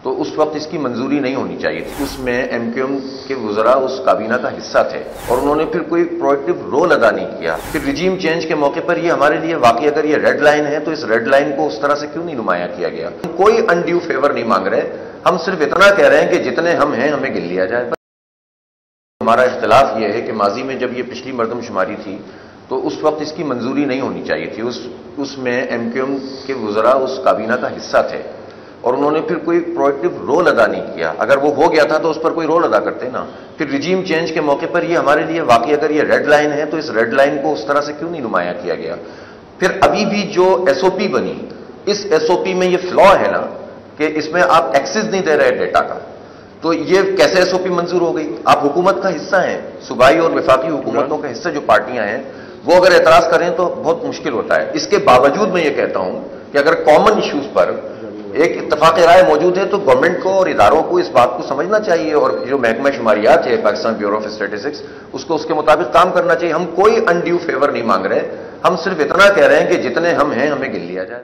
تو اس وقت اس کی منظوری نہیں ہونی چاہیے تھی۔ اس میں ایم کیو ایم کے وزراء اس کابینہ کا حصہ تھے اور انہوں نے پھر کوئی پرویکٹیو رول ادا نہیں کیا۔ پھر رجیم چینج کے موقع پر یہ ہمارے لیے واقعی اگر یہ ریڈ لائن ہے تو اس ریڈ لائن کو اس طرح سے کیوں نہیں نمایاں کیا گیا؟ کوئی انڈیو فیور نہیں مانگ رہے، ہم صرف اتنا کہہ رہے ہیں کہ جتنے ہم ہیں ہمیں گن لیا جائے۔ ہمارا اختلاف یہ ہے کہ ماضی میں جب یہ پچھلی مردم شماری تھی تو اس وقت اس کی منظوری نہیں ہونی چاہیے تھی۔ اس میں ایم کیو ایم کے وزراء اس کابینہ کا حصہ تھے اور انہوں نے پھر کوئی پرویکٹیو رول ادا نہیں کیا۔ اگر وہ ہو گیا تھا تو اس پر کوئی رول ادا کرتے نا۔ پھر رجیم چینج کے موقع پر یہ ہمارے لیے واقعی اگر یہ ریڈ لائن ہے تو اس ریڈ لائن کو اس طرح سے کیوں نہیں نمایاں کیا گیا؟ پھر ابھی بھی جو ایس او پی بنی، اس ایس او پی میں یہ فلا ہے نا کہ اس میں آپ ایکسس نہیں دے رہے ڈیٹا کا، تو یہ کیسے ایس او پی منظور ہو گئی؟ آپ حکومت کا حصہ ہیں، صوبائی اور وفاقی حکومتوں کا حصہ جو پارٹیاں ہیں وہ اگر اعتراض کریں تو بہت مشکل ہوتا ہے۔ اس کے باوجود میں یہ کہتا ہوں کہ اگر کامن ایشوز پر ایک اتفاق رائے موجود ہے تو گورنمنٹ کو اور اداروں کو اس بات کو سمجھنا چاہیے اور جو محکمہ شماریات ہے پاکستان بیورو آف اسٹیٹسٹکس اس کو اس کے مطابق کام کرنا چاہیے۔ ہم کوئی انڈیو فیور نہیں مانگ رہے، ہم صرف اتنا کہہ رہے ہیں کہ جتنے ہم ہیں ہمیں گن لیا جائے۔